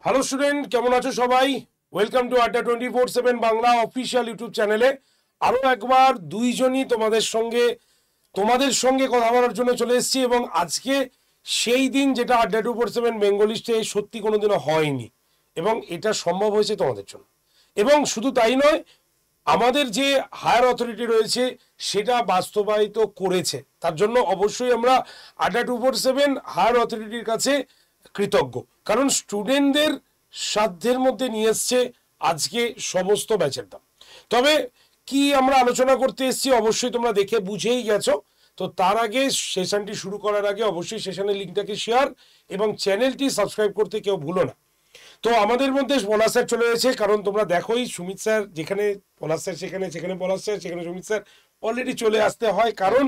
Hello student, কেমন আছো সবাই? ওয়েলকাম টু আড্ডা 24/7 বাংলা অফিসিয়াল ইউটিউব চ্যানেলে। আরও একবার দুইজনই তোমাদের সঙ্গে কথা বলার জন্য চলে এসেছি, এবং আজকে সেই দিন যেটা আড্ডা 24/7 বেঙ্গলিস্টে সত্যি কোনোদিনও হয়নি, এবং এটা সম্ভব হয়েছে তোমাদের জন্য। এবং শুধু তাই নয়, আমাদের যে হায়ার অথরিটি রয়েছে সেটা বাস্তবায়িত করেছে, তার জন্য অবশ্যই আমরা আড্ডা 24/7 হায়ার অথরিটির কাছে কৃতজ্ঞ। কারণ স্টুডেন্টদের সাধ্যের মধ্যে নিয়ে এসছে আজকে সমস্ত ব্যাচের দাম। তবে কি আমরা আলোচনা করতে এসেছি অবশ্যই তোমরা দেখে বুঝেই গেছো। তো তার আগে, সেশনটি শুরু করার আগে অবশ্যই সেশনের লিঙ্কটাকে শেয়ার এবং চ্যানেলটি সাবস্ক্রাইব করতে কেউ ভুলো না। তো আমাদের মধ্যে পলাশ স্যার চলে এসেছে, কারণ তোমরা দেখোই সুমিত স্যার যেখানে পলাশ স্যার সেখানে, সেখানে পলাশ স্যার সেখানে সুমিত স্যার, অলরেডি চলে আসতে হয়, কারণ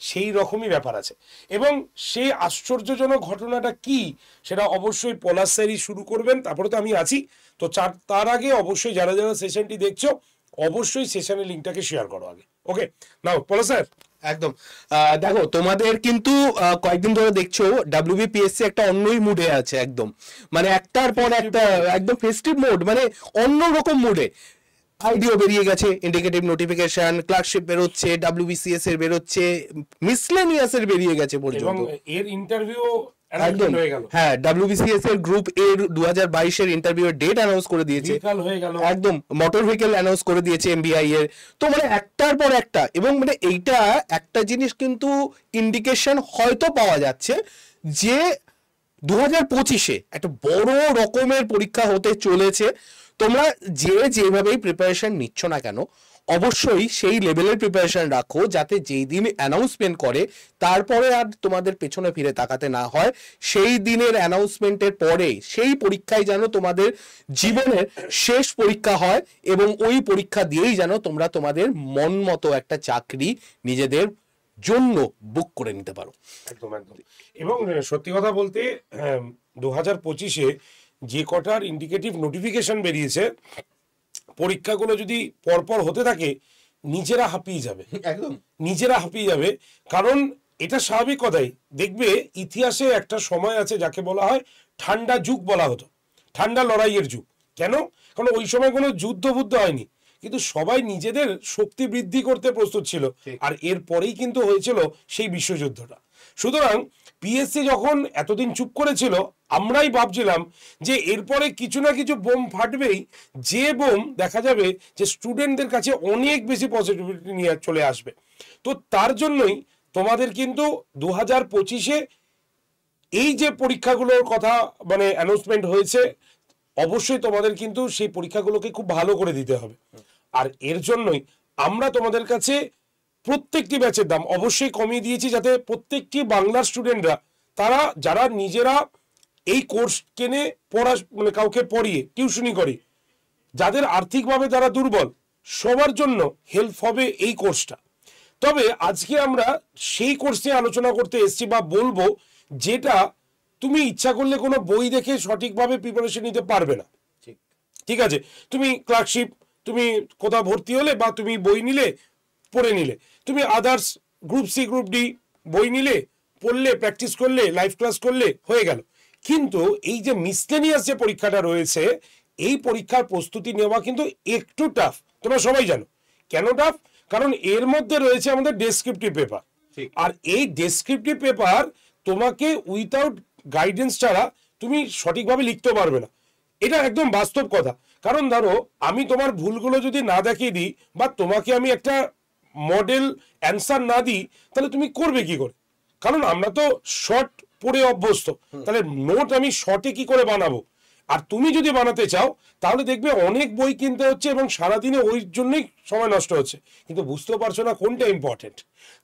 সেই রকমই ব্যাপার আছে। এবং সেই আশ্চর্যজনক ঘটনাটা কি সেটা অবশ্যই পলাশ স্যারই শুরু করবেন, তারপরে তো আমি আছি। তো তার আগে অবশ্যই যারা যারা সেশনটি দেখছো অবশ্যই সেশনের লিঙ্কটাকে শেয়ার করো আগে। ওকে, নাও পলাশ স্যার। একদম। দেখো, তোমাদের কিন্তু কয়েকদিন ধরে দেখছো ডাব্লিউবিপিএসসি একটা অন্যই মুডে আছে, একদম মানে একটার পর একটা একদম ফেস্টিভ মোড, মানে অন্যরকম মুডে। আইডিও বেরিয়ে গেছে, ইন্ডিকেটিভ নোটিফিকেশন, ক্লার্কশিপ বেরোচ্ছে, ডাব্লিউবিসিএস এর বেরোচ্ছে, মিসলেনিয়াস এর বেরিয়ে গেছে পর্যন্ত, এর ইন্টারভিউ একদম। হ্যাঁ, ডাব্লিউবিসিএস এর গ্রুপ এর 2022 এর ইন্টারভিউ এর ডেট অ্যানাউন্স করে দিয়েছে, একদম। মোটর ভেহিকল অ্যানাউন্স করে দিয়েছে এমবিআই এর। তো মানে একটার পর একটা, এবং মানে এইটা একটা জিনিস কিন্তু ইন্ডিকেশন হয়তো পাওয়া যাচ্ছে যে 2025-এ একটা বড় রকমের পরীক্ষা হতে চলেছে। তোমরা যেভাবেই প্রিপারেশন নিচ্ছ না কেন, অবশ্যই সেই লেভেলের প্রিপারেশন রাখো, যাতে যেই দিন অ্যানাউন্সমেন্ট করে তারপরে আর তোমাদের পেছনে ফিরে তাকাতে না হয়। সেই দিনের অ্যানাউন্সমেন্টের পরে সেই পরীক্ষায় যেন তোমাদের জীবনের শেষ পরীক্ষা হয়, এবং ওই পরীক্ষা দিয়েই যেন তোমরা তোমাদের মন মতো একটা চাকরি নিজেদের জন্য বুক করে নিতে পারো। একদম একদম। এবং সত্যি কথা বলতে 2025-এ যে কটার ইন্ডিকেটিভ নোটিফিকেশন বেরিয়েছে, পরীক্ষাগুলো যদি পরপর হতে থাকে নিজেরা হাঁপিয়ে যাবে, একদম নিজেরা হাঁপিয়ে যাবে। কারণ এটা স্বাভাবিক কথাই। দেখবে ইতিহাসে একটা সময় আছে যাকে বলা হয় ঠান্ডা যুগ বলা হতো, ঠান্ডা লড়াইয়ের যুগ। কেন? কারণ ওই সময় কোনো যুদ্ধ হয়নি, কিন্তু সবাই নিজেদের শক্তি বৃদ্ধি করতে প্রস্তুত ছিল, আর এরপরেই কিন্তু হয়েছিল সেই বিশ্বযুদ্ধটা। সুতরাং পিএসসি যখন এতদিন চুপ করেছিল, আমরাই ভাবছিলাম যে এরপরে কিছু না কিছু বোম ফাটবেই, যে বোম দেখা যাবে যে স্টুডেন্টদের কাছে অনেক বেশি পজিটিভিটি নিয়ে চলে আসবে। তো তার জন্যই তোমাদের কিন্তু 2025-এ এই যে পরীক্ষাগুলোর কথা মানে অ্যানাউন্সমেন্ট হয়েছে, অবশ্যই তোমাদের কিন্তু সেই পরীক্ষাগুলোকে খুব ভালো করে দিতে হবে। আর এর জন্যই আমরা তোমাদের কাছে প্রত্যেকটি ব্যাচের দাম অবশ্যই কমিয়ে দিয়েছি, যাতে প্রত্যেকটি বাংলার স্টুডেন্টরা, তারা যারা নিজেরা এই কোর্স কেনে মানে কাউকে পড়িয়ে টিউশনি করে, যাদের আর্থিকভাবে যারা দুর্বল, সবার জন্য হেল্প হবে এই কোর্সটা। তবে আজকে আমরা সেই কোর্স নিয়ে আলোচনা করতে এসেছি, বা বলবো যেটা তুমি ইচ্ছা করলে কোনো বই দেখে সঠিকভাবে প্রিপারেশন নিতে পারবে না। ঠিক আছে, তুমি ক্লার্কশিপ, তুমি কোথাও ভর্তি হলে বা তুমি বই নিলে, পড়ে নিলে, তুমি others group C group D বই নিলে, পড়লে, প্র্যাকটিস করলে, লাইভ ক্লাস করলে, হয়ে গেল। কিন্তু এই যে মিসলেনিয়াস যে পরীক্ষাটা রয়েছে, এই পরীক্ষার প্রস্তুতি নেওয়া কিন্তু একটু টাফ। তোমরা সবাই জানো কেন টাফ? কারণ এর মধ্যে রয়েছে আমাদের ডেসক্রিপটিভ পেপার, আর এই ডেসক্রিপটিভ পেপার তোমাকে উইথাউট গাইডেন্স ছাড়া তুমি সঠিকভাবে লিখতে পারবে না। এটা একদম বাস্তব কথা। কারণ ধরো, আমি তোমার ভুলগুলো যদি না দেখিয়ে দিই, বা তোমাকে আমি একটা মডেল অ্যান্সার না দিই, তাহলে তুমি করবে কি করে? কারণ আমরা তো শর্ট পড়ে অভ্যস্ত, তাহলে নোট আমি শর্টে কি করে বানাবো? আর তুমি যদি বানাতে চাও তাহলে দেখবে অনেক বই কিনতে হচ্ছে, এবং সারাদিনে ওই জন্যই সময় নষ্ট হচ্ছে, কিন্তু বুঝতেও পারছো না কোনটা ইম্পর্টেন্ট।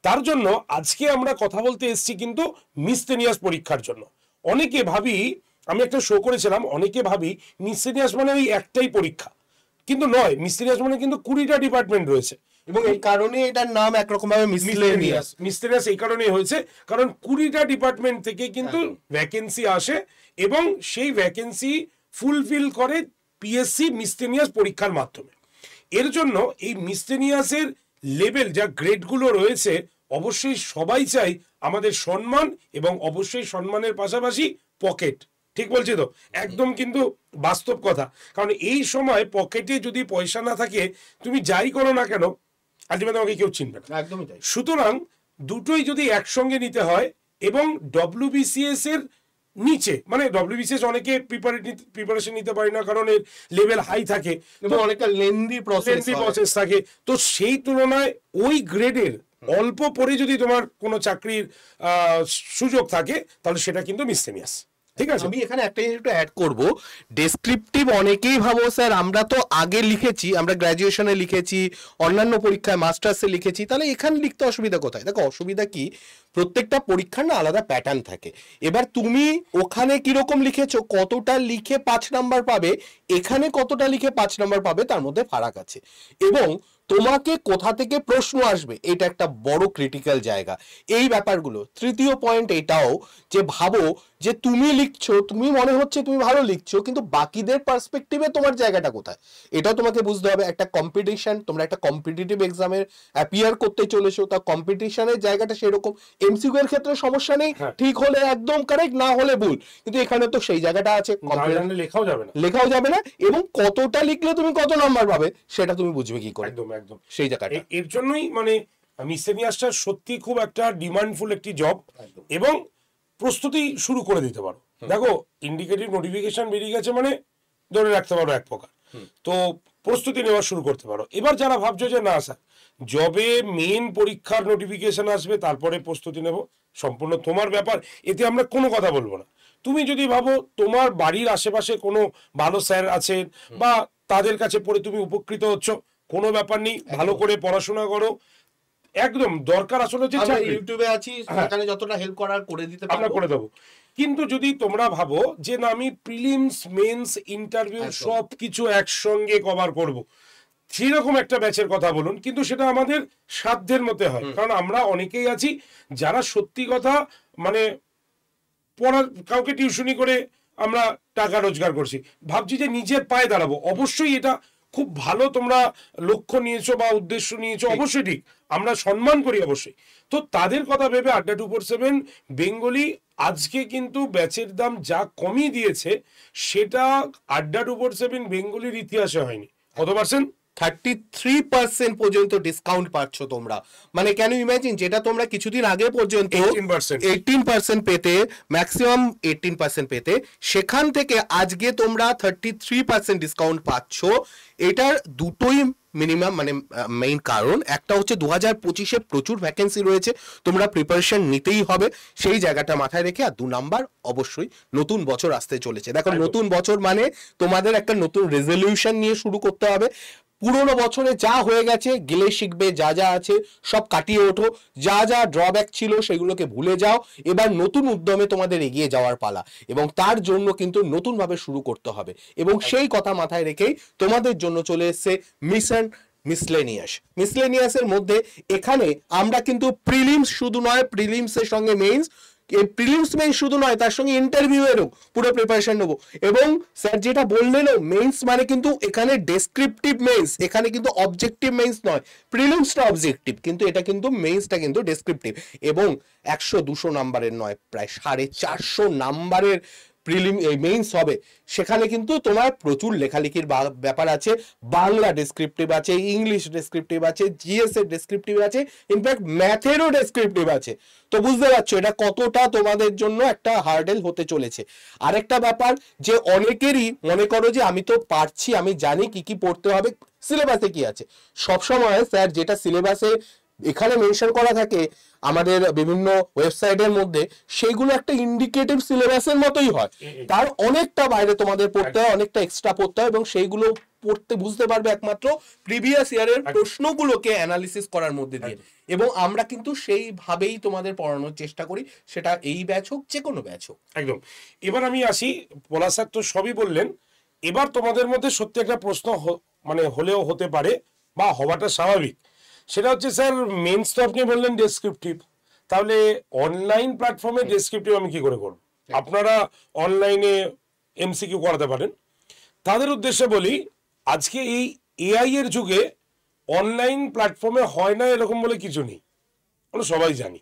তার জন্য আজকে আমরা কথা বলতে এসেছি কিন্তু মিসলেনিয়াস পরীক্ষার জন্য। অনেকে ভাবি, আমি একটা শো করেছিলাম, অনেকে ভাবি মিসলেনিয়াস মানে ওই একটাই পরীক্ষা, কিন্তু নয়। মিসলেনিয়াস মানে কিন্তু 20টা ডিপার্টমেন্ট রয়েছে, এবং এই কারণে এটার নাম একরকম ভাবে মিসলেনিয়াস। মিসলেনিয়াস এই কারণেই হয়েছে কারণ 20টা ডিপার্টমেন্ট থেকে কিন্তু ভ্যাকেন্সি আসে, এবং সেই ভ্যাকেন্সি ফুলফিল করে পিএসসি মিসলেনিয়াস পরীক্ষার মাধ্যমে। এর জন্য এই মিসলেনিয়াসের লেভেল, যা গ্রেডগুলো রয়েছে, অবশ্যই সবাই চাই আমাদের সম্মান, এবং অবশ্যই সম্মানের পাশাপাশি পকেট, ঠিক বলছি তো? একদম কিন্তু বাস্তব কথা। কারণ এই সময় পকেটে যদি পয়সা না থাকে, তুমি যাই করো না কেন, আলটিমেটলি তোমাকে কেউ চিনবে না। একদমই তাই। সুতরাং দুটোই যদি একসঙ্গে নিতে হয়, এবং ডব্লিউবিসিএস এর নিচে, মানে ডব্লিউবিসিএস অনেকে প্রিপারেশন নিতে পারে না, কারণ এর লেভেল হাই থাকে, এবং অনেকটা লেন্দি প্রসেস থাকে। তো সেই তুলনায় ওই গ্রেডের অল্প পরে যদি তোমার কোনো চাকরির সুযোগ থাকে, তাহলে সেটা কিন্তু মিসসেলিয়াস। ঠিক আছে, আমি এখানে একটা জিনিস একটু অ্যাড করব। ডেসক্রিপটিভ অনেকেই ভাবো স্যার আমরা তো আগে লিখেছি, আমরা গ্র্যাজুয়েশনে লিখেছি, অন্যান্য পরীক্ষায় মাস্টার্সে লিখেছি, তাহলে এখানে লিখতে অসুবিধা কোথায়? দেখো অসুবিধা কি, প্রত্যেকটা পরীক্ষার না আলাদা প্যাটার্ন থাকে। এবার তুমি ওখানে কিরকম লিখেছো, কতটা লিখে 5 নাম্বার পাবে, এখানে কতটা লিখে 5 নাম্বার পাবে, তার মধ্যে ফারাক আছে। এবং তোমাকে কোথা থেকে প্রশ্ন আসবে, এটা একটা বড় ক্রিটিক্যাল জায়গা। এই ব্যাপারগুলো। তৃতীয় পয়েন্ট এটাও যে ভাবো যে তুমি লিখছো, তুমি মনে হচ্ছে তুমি ভালো লিখছো, কিন্তু বাকিদের পার্সপেক্টিভে তোমার জায়গাটা কোথায়, এটাও তোমাকে বুঝতে হবে। একটা কম্পিটিশন, তোমরা একটা কম্পিটিটিভ এক্সামের অ্যাপিয়ার করতে চলেছো, তা কম্পিটিশনের জায়গাটা সেরকম। এমসিকিউ এর ক্ষেত্রে সমস্যা নেই, ঠিক হলে একদম কারেক্ট, না হলে ভুল, কিন্তু এখানে তো সেই জায়গাটা আছে, লেখাও যাবে না, এবং কতটা লিখলে তুমি কত নাম্বার পাবে সেটা তুমি বুঝবে কি করে? একদম একদম সেই জায়গাটা। এর জন্যই মানে মিসেলিয়াসটা সত্যি খুব একটা ডিমান্ডফুল একটি জব, এবং প্রস্তুতি শুরু করে দিতে পারো। দেখো ইন্ডিকেটিভ নোটিফিকেশন বেরিয়ে গেছে, মানে ধরে রাখতে পারো এক প্রকার, তো প্রস্তুতি নেওয়া শুরু করতে পারো। এবার যারা ভাবছো যে না স্যার জবে মেন পরীক্ষার নোটিফিকেশন আসবে তারপরে প্রস্তুতি নেব, সম্পূর্ণ তোমার ব্যাপার, এতে আমরা কোনো কথা বলবো না। তুমি যদি ভাবো তোমার বাড়ির আশেপাশে কোনো ভালো স্যার আছেন বা তাদের কাছে পড়ে তুমি উপকৃত হচ্ছ, কোনো ব্যাপার নেই, ভালো করে পড়াশোনা করো, একদম দরকার আসলে হচ্ছে ইউটিউবে আছি, সেখানে যতটা হেল্প করার করে দিতে পারবো, আমরা করে দেবো। কিন্তু যদি তোমরা ভাবো যে না আমি প্রিলিমস মেন্স ইন্টারভিউ সব কিছু একসঙ্গে কভার করব, সেরকম একটা ব্যাচের কথা বলুন, কিন্তু সেটা আমাদের সাধ্যের মধ্যে হয়। কারণ আমরা অনেকেই আছি যারা সত্যি কথা মানে পড়া, কাউকে টিউশনি করে আমরা টাকা রোজগার করছি, ভাবছি যে নিজের পায়ে দাঁড়াবো। অবশ্যই এটা খুব ভালো তোমরা লক্ষ্য নিয়েছো বা উদ্দেশ্য নিয়েছো, অবশ্যই ঠিক, আমরা সম্মান করি অবশ্যই। তো তাদের কথা ভেবে আড্ডা 247 বেঙ্গলি আজকে কিন্তু ব্যাচের দাম যা কমিয়ে দিয়েছে, সেটা আড্ডা 247 বেঙ্গলির ইতিহাসে হয়নি। কত পার্সেন্ট? 33% পর্যন্ত ডিসকাউন্ট পাচ্ছ তোমরা। মানে কেন ইমাজিন, যেটা তোমরা কিছুদিন আগে পর্যন্ত 18% পেতে, ম্যাক্সিমাম 18% পেতে, সেখান থেকে আজকে তোমরা 33% ডিসকাউন্ট পাচ্ছ। এটার দুটোই মিনিমাম মানে মেইন কারণ, একটা হচ্ছে 2025-এ প্রচুর ভ্যাকেন্সি রয়েছে, তোমরা প্রিপারেশন নিতেই হবে, সেই জায়গাটা মাথায় রেখে। আর 2 নাম্বার অবশ্যই নতুন বছর আসতে চলেছে। দেখো নতুন বছর মানে তোমাদের একটা নতুন রেজলিউশন নিয়ে শুরু করতে হবে। পুরোনো বছরে যা হয়ে গেছে গেলে শিখবে, যা যা আছে সব কাটিয়ে ওঠো, যা যা ড্রব্যাক ছিল সেগুলোকে ভুলে যাও। এবার নতুন উদ্যমে তোমাদের এগিয়ে যাওয়ার পালা, এবং তার জন্য কিন্তু নতুনভাবে শুরু করতে হবে। এবং সেই কথা মাথায় রেখেই তোমাদের জন্য চলে এসেছে মিশন মিসলেনিয়াসের মধ্যে। এখানে আমরা কিন্তু প্রিলিমস শুধু নয়, প্রিলিমসের সঙ্গে মেইনস, প্রিলিমস মেইনস শুধু নয়, তার সঙ্গে ইন্টারভিউ এরও পুরো প্রিপারেশন নেবো। এবং স্যার যেটা বললেন মেইনস মানে কিন্তু এখানে ডেসক্রিপটিভ মেইনস, এখানে কিন্তু অবজেক্টিভ মেইনস নয়। প্রিলিমসটা অবজেক্টিভ, কিন্তু এটা কিন্তু মেইনসটা কিন্তু ডেসক্রিপটিভ, এবং 100-200 নাম্বারের নয়, প্রায় 450 নাম্বারের প্রিলিম মেইনস হবে। সেখানে কিন্তু তোমার প্রচুর লেখালেখির ব্যাপার আছে, বাংলা ডেসক্রিপটিভ আছে, ইংলিশ ডেসক্রিপটিভ আছে, জিএস এর ডেসক্রিপটিভ আছে, ইনফ্যাক্ট ম্যাথেরও ডেসক্রিপটিভ আছে। তো বুঝতে পারছো এটা কতটা তোমাদের জন্য একটা হার্ডেল হতে চলেছে। আরেকটা ব্যাপার যে অনেকেরই মনে করো যে আমি তো পারছি, আমি জানি কি কি পড়তে হবে, সিলেবাসে কি আছে। সবসময় স্যার যেটা সিলেবাসে এখানে মেনশন করা থাকে আমাদের বিভিন্ন ওয়েবসাইটের মধ্যে, সেইগুলো একটা ইন্ডিকেটিভ সিলেবাসের মতোই হয়, তার অনেকটা বাইরে তোমাদের পড়তে হয়, অনেকটা এক্সট্রা পড়তে হয়, এবং সেইগুলো পড়তে বুঝতে পারবে একমাত্র প্রিভিয়াস ইয়ারের প্রশ্নগুলোকে অ্যানালিসিস করার মধ্যে দিয়ে। এবং আমরা কিন্তু সেইভাবেই তোমাদের পড়ানোর চেষ্টা করি, সেটা এই ব্যাচ হোক যে কোনো ব্যাচ হোক। একদম। এবার আমি আসি, পলাশ স্যার তো সবই বললেন, এবার তোমাদের মধ্যে সত্যি একটা প্রশ্ন মানে হলেও হতে পারে বা হওয়াটা স্বাভাবিক, সেটা হচ্ছে স্যার মেন্স তো আপনি বললেন ডেসক্রিপটিভ, তাহলে অনলাইন প্ল্যাটফর্মে ডেসক্রিপটিভ আমি কি করে করব? আপনারা অনলাইনে এমসিকিউ করাতে পারেন। তাদের উদ্দেশ্যে বলি, আজকে এই এআই এর যুগে অনলাইন প্ল্যাটফর্মে হয় না এরকম বলে কিছু নেই, আমরা সবাই জানি।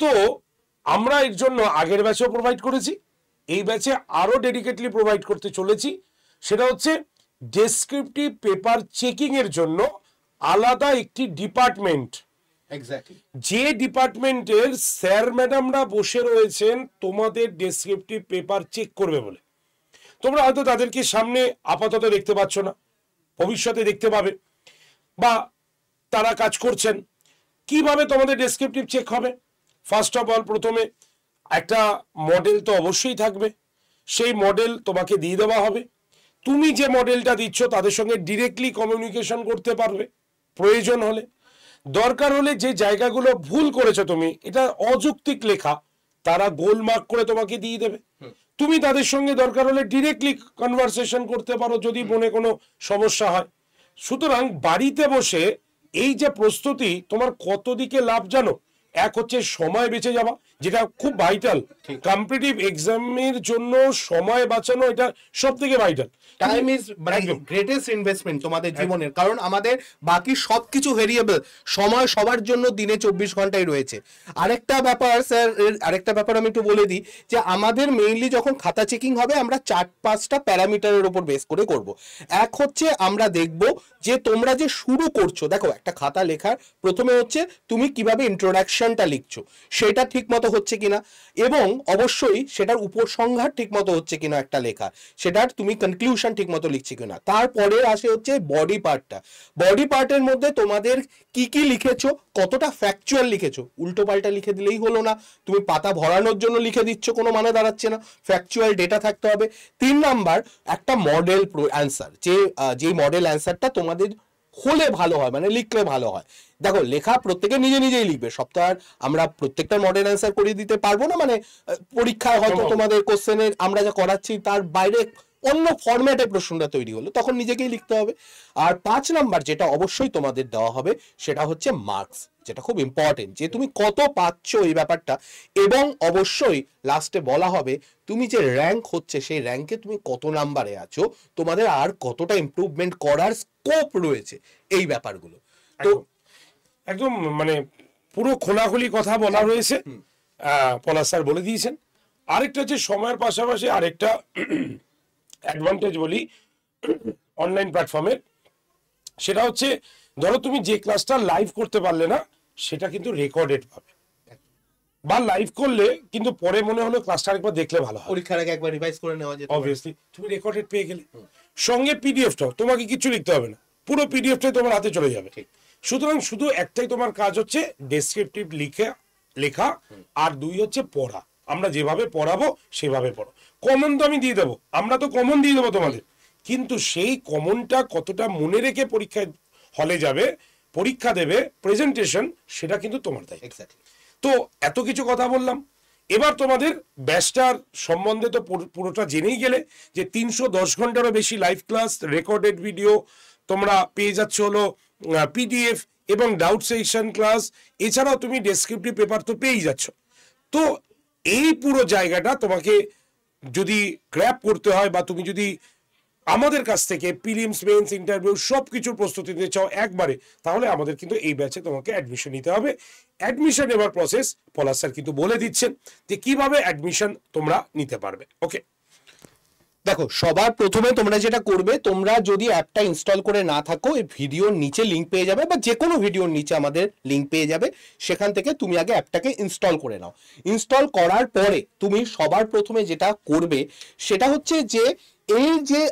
তো আমরা এর জন্য আগের ব্যাচেও প্রোভাইড করেছি, এই ব্যাচে আরো ডেডিকেটলি প্রোভাইড করতে চলেছি, সেটা হচ্ছে ডেসক্রিপটিভ পেপার চেকিং এর জন্য আলাদা একটি ডিপার্টমেন্ট, যে ডিপার্টমেন্টের স্যার ম্যাডামরা বসে রয়েছেন তোমাদের ডেসক্রিপটিভ পেপার চেক করবে বলে। তোমরা হয়তো তাদেরকে সামনে আপাতত দেখতে পাচ্ছ না, ভবিষ্যতে দেখতে পাবে, বা তারা কাজ করছেন। কিভাবে তোমাদের ডেসক্রিপটিভ চেক হবে? ফার্স্ট অফ অল, প্রথমে একটা মডেল তো অবশ্যই থাকবে, সেই মডেল তোমাকে দিয়ে দেওয়া হবে। তুমি যে মডেলটা দিচ্ছ তাদের সঙ্গে ডিরেক্টলি কমিউনিকেশন করতে পারবে প্রয়োজন হলে। দরকার হলে যে জায়গাগুলো ভুল করেছো তুমি, এটা অযৌক্তিক লেখা, তারা গোল মার্ক করে তোমাকে দিয়ে দেবে। তুমি তাদের সঙ্গে দরকার হলে ডিরেক্টলি কনভারসেশন করতে পারো যদি মনে কোনো সমস্যা হয়। সুতরাং বাড়িতে বসে এই যে প্রস্তুতি, তোমার কত দিকে লাভ জানো? এক হচ্ছে সময় বেঁচে যাওয়া, যেটা খুব ভাইটাল। কম্পিটিটিভ এক্সামের জন্য সময় বাঁচানো এটা সব থেকে ভাইটাল। টাইম ইজ মানে গ্রেটেস্ট ইনভেস্টমেন্ট তোমাদের জীবনের, কারণ আমাদের বাকি সবকিছু ভেরিয়েবল, সময় সবার জন্য দিনে 24 ঘন্টায় রয়েছে। আরেকটা ব্যাপার স্যার, আরেকটা ব্যাপার আমি একটু বলে দিই, যে আমাদের মেইনলি যখন খাতা চেকিং হবে আমরা 4-5টা প্যারামিটারের উপর বেস করে করব। এক হচ্ছে আমরা দেখব যে তোমরা যে শুরু করছো, দেখো একটা খাতা লেখার প্রথমে হচ্ছে তুমি কিভাবে ইন্ট্রোডাকশনটা লিখছো সেটা ঠিক মতো হচ্ছে কিনা, এবং অবশ্যই সেটার উপসংহার ঠিক মতো হচ্ছে কিনা একটা লেখা, সেটার তুমি কনক্লুশন ঠিক মতো লিখছি কিনা। তারপরে আসে হচ্ছে বডি পার্টটা। বডি পার্টের মধ্যে তোমাদের কি কি লিখেছো, কতটা ফ্যাকচুয়াল লিখেছো। উল্টো পাল্টা লিখে দিলেই হলো না, তুমি পাতা ভরানোর জন্য লিখে দিচ্ছ, কোনো মানে দাঁড়াচ্ছে না, ফ্যাকচুয়াল ডেটা থাকতে হবে। 3 নাম্বার, একটা মডেল অ্যান্সার, যে মডেল অ্যান্সারটা তোমাদের হলে ভালো হয়, মানে লিখলে ভালো হয়। দেখো লেখা প্রত্যেকে নিজে নিজেই লিখবে, সপ্তাহে আমরা প্রত্যেকটা মডেল অ্যান্সার করিয়ে দিতে পারবো না, মানে পরীক্ষায় হয়তো তোমাদের কোশ্চেনের আমরা যা করাচ্ছি তার বাইরে অন্য ফরম্যাটে প্রশ্নটা তৈরি হলো, তখন নিজেকেই লিখতে হবে। আর 5 নাম্বার যেটা অবশ্যই তোমাদের দেওয়া হবে সেটা হচ্ছে মার্কস, যেটা খুব ইম্পর্টেন্ট, যে তুমি কত পাচ্ছ এই ব্যাপারটা, এবং অবশ্যই লাস্টে বলা হবে তুমি যে র্যাঙ্ক হচ্ছে সেই র্যাঙ্কে তুমি কত নাম্বারে আছো, তোমাদের আর কতটা ইমপ্রুভমেন্ট করার স্কোপ রয়েছে, এই ব্যাপারগুলো। তো একদম মানে পুরো খোলাখুলি কথা বলা রয়েছে, পলাশ স্যার বলে দিয়েছেন। আরেকটা হচ্ছে সময়ের পাশাপাশি আরেকটা অ্যাডভান্টেজ বলি অনলাইন প্ল্যাটফর্মের, সেটা হচ্ছে ধরো তুমি যে ক্লাসটা লাইভ করতে পারলে না, সেটা কিন্তু রেকর্ডেড পাবে, বা লাইভ করলে কিন্তু পরে মনে হলো ক্লাসটা আরেকবার দেখলে ভালো হয়, পরীক্ষার আগে একবার রিভাইজ করে নেওয়া যেত, অবভিয়াসলি তুমি রেকর্ডেড পেয়ে গেলে। সঙ্গে পিডিএফটাও, তোমাকে কিছু লিখতে হবে না, পুরো পিডিএফটাই তোমার হাতে চলে যাবে। সুতরাং শুধু একটাই তোমার কাজ হচ্ছে ডেসক্রিপটিভ লেখা, আর 2 হচ্ছে পড়া। আমরা যেভাবে পড়াবো সেভাবে পড়ো। কমন তো আমি দিয়ে দেবো, আমরা তো কমন দিয়ে দেবো তোমাদের, কিন্তু সেই কমনটা কতটা মনে রেখে পরীক্ষায় হলে যাবে, পরীক্ষা দেবে, প্রেজেন্টেশন, সেটা কিন্তু তোমার দায়িত্ব। তো এত কিছু কথা বললাম, এবার তোমাদের ব্যাচটার সম্বন্ধে তো পুরোটা জেনেই গেলে, যে 310 ঘন্টারও বেশি লাইভ ক্লাস, রেকর্ডেড ভিডিও তোমরা পেয়ে যাচ্ছ, হলো পিডিএফ এবং ডাউট সেকশন ক্লাস, এছাড়াও তুমি ডেসক্রিপটিভ পেপার তো পেয়েই যাচ্ছ। তো এই পুরো জায়গাটা তোমাকে যদি গ্র্যাব করতে হয়, বা তুমি যদি আমাদের কাছ থেকে প্রিলিমস, মেন্স, ইন্টারভিউ সব কিছুর প্রস্তুতি নিতে চাও একবারে, তাহলে আমাদের কিন্তু এই ব্যাচে তোমাকে অ্যাডমিশন নিতে হবে। অ্যাডমিশন নেবার প্রসেস পলাশ স্যার কিন্তু বলে দিচ্ছেন যে কিভাবে অ্যাডমিশন তোমরা নিতে পারবে। ওকে, দেখো সবার প্রথমে তোমরা যেটা করবে, তোমরা যদি অ্যাপটা ইনস্টল করে না থাকো, এই ভিডিওর নিচে লিঙ্ক পেয়ে যাবে, বা যে কোনো ভিডিওর নিচে আমাদের লিঙ্ক পেয়ে যাবে, সেখান থেকে তুমি আগে অ্যাপটাকে ইনস্টল করে নাও। ইনস্টল করার পরে তুমি সবার প্রথমে যেটা করবে সেটা হচ্ছে যে এই যে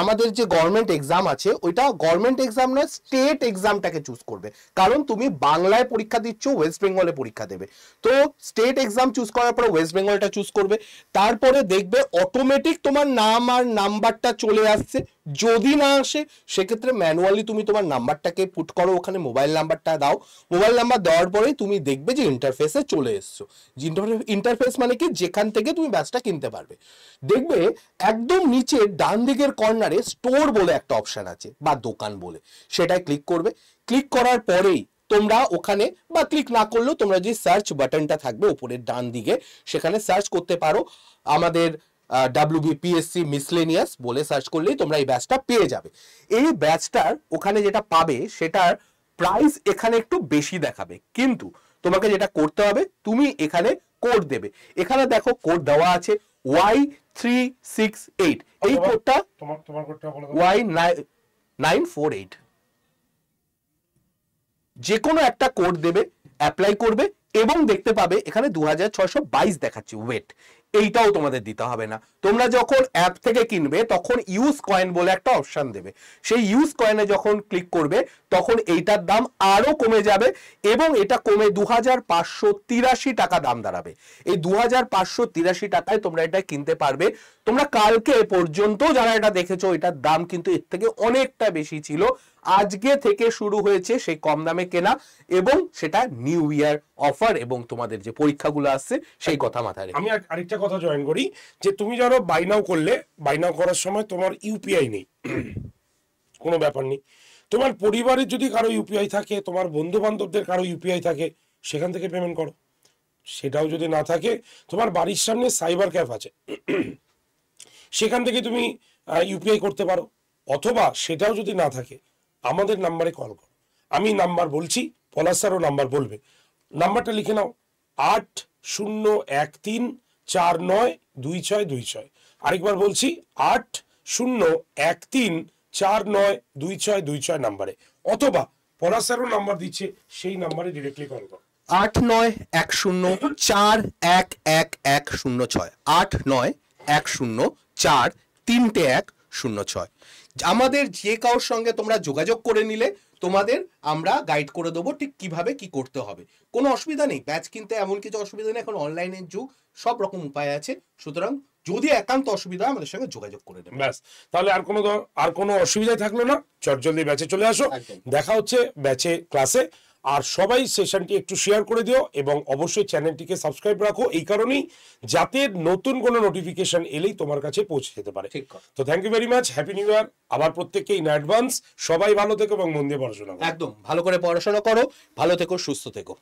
আমাদের যে গভর্নমেন্ট এক্সাম আছে, ওইটা গভর্নমেন্ট এক্সাম না, স্টেট এক্সামটাকে চুজ করবে, কারণ তুমি বাংলায় পরীক্ষা দিচ্ছ, ওয়েস্ট বেঙ্গলে পরীক্ষা দেবে। তো স্টেট এক্সাম চুজ করার পরে ওয়েস্ট বেঙ্গলটা চুজ করবে, তারপরে দেখবে অটোমেটিক তোমার নাম আর নাম্বারটা চলে আসছে। যদি না আসে সেক্ষেত্রে ম্যানুয়ালি তুমি তোমার নাম্বারটাকে পুট করো, ওখানে মোবাইল নাম্বারটা দাও। মোবাইল নাম্বার দেওয়ার পরেই তুমি দেখবে যে ইন্টারফেসে চলে এসছো। ইন্টারফেস মানে কি, যেখান থেকে তুমি ব্যাচটা কিনতে পারবে। দেখবে একদম নিচে ডান দিকের কর্নারে স্টোর বলে একটা অপশন আছে, বা দোকান বলে, সেটায় ক্লিক করবে। ক্লিক করার পরেই তোমরা ওখানে, বা ক্লিক না করলেও তোমরা যে সার্চ বাটনটা থাকবে উপরের ডান দিকে, সেখানে সার্চ করতে পারো আমাদের WBPSC মিসলেনিয়াস বলে সার্চ করলেই তোমরা এই ব্যাচটা পেয়ে যাবে। এই ব্যাচটার ওখানে যেটা পাবে সেটার প্রাইস এখানে একটু বেশি দেখাবে, কিন্তু তোমাকে যেটা করতে হবে, তুমি এখানে কোড দেবে। এখানে দেখো কোড দেওয়া আছে Y368 এই কোডটা তোমার কোডটা বলো Y948 যে কোনো একটা কোড দেবে, অ্যাপ্লাই করবে এবং দেখতে পাবে এখানে 2622 দেখাচ্ছে ওয়েট। এইটাও তোমাদের দিতে হবে না। তোমরা যখন অ্যাপ থেকে কিনবে তখন ইউজ কয়েন বলে একটা অপশন দেবে, সেই ইউজ কয়েনে যখন ক্লিক করবে তখন এইটার দাম আরো কমে যাবে এবং এটা কমে 2583 টাকা দাম দাঁড়াবে। এই 2583 টাকায় তোমরা এটা কিনতে পারবে। তোমরা কালকে পর্যন্ত যারা এটা দেখেছো এটার দাম কিন্তু এর থেকে অনেকটা বেশি ছিল। আজকে থেকে শুরু হয়েছে সেই কম দামে কেনা এবং সেটা নিউ ইয়ার অফার এবং তোমাদের যে পরীক্ষাগুলো আসছে সেই কথা মাথায় রেখে। আমি আরেকটা কথা জয়েন করি যে তুমি যারা বাই নাও করলে, বাই নাও করার সময় তোমার ইউপিআই নেই, কোনো ব্যাপার নেই। তোমার পরিবারের যদি কারো ইউপিআই থাকে, তোমার বন্ধু বান্ধবদের কারো ইউপিআই থাকে, সেখান থেকে পেমেন্ট করো। সেটাও যদি না থাকে, তোমার বাড়ির সামনে সাইবার ক্যাফ আছে, সেখান থেকে তুমি ইউপিআই করতে পারো। অথবা সেটাও যদি না থাকে, আমাদের নাম্বারে কল করো। আমি নাম্বার বলছি, পলাশ স্যারও নাম্বার বলবে। নাম্বারটা লিখে নাও 8013492626। আরেকবার বলছি 8013492626 নাম্বারে, অথবা পলাশ স্যারও নাম্বার দিচ্ছে, সেই নাম্বারে ডিরেক্টলি কল করো। 8910411106 8910431106। আমাদের যে কারোর সঙ্গে তোমরা যোগাযোগ করে নিলে তোমাদের আমরা গাইড করে দেবো ঠিক কিভাবে কি করতে হবে। কোনো অসুবিধা নেই, ব্যাচ কিনতে এমন কিছু অসুবিধা নেই, এখন অনলাইনের যুগ, সব রকম উপায় আছে। সুতরাং যদি একান্ত অসুবিধা হয় আমাদের সঙ্গে যোগাযোগ করে নেবে। ব্যাস, তাহলে আর কোনো অসুবিধা থাকলো না। চটজলদি ব্যাচে চলে আসো, দেখা হচ্ছে ব্যাচে ক্লাসে। আর সবাই সেশনটি একটু শেয়ার করে দিও এবং অবশ্যই চ্যানেলটিকে সাবস্ক্রাইব রাখো, এই কারণেই যাতে নতুন কোনো নোটিফিকেশন এলেই তোমার কাছে পৌঁছে যেতে পারে। ঠিক। তো thank you very much, happy new year আবার প্রত্যেককে ইন অ্যাডভান্স। সবাই ভালো থেকো এবং মন দিয়ে পড়াশোনা করো। একদম ভালো করে পড়াশোনা করো, ভালো থেকো, সুস্থ থেকো।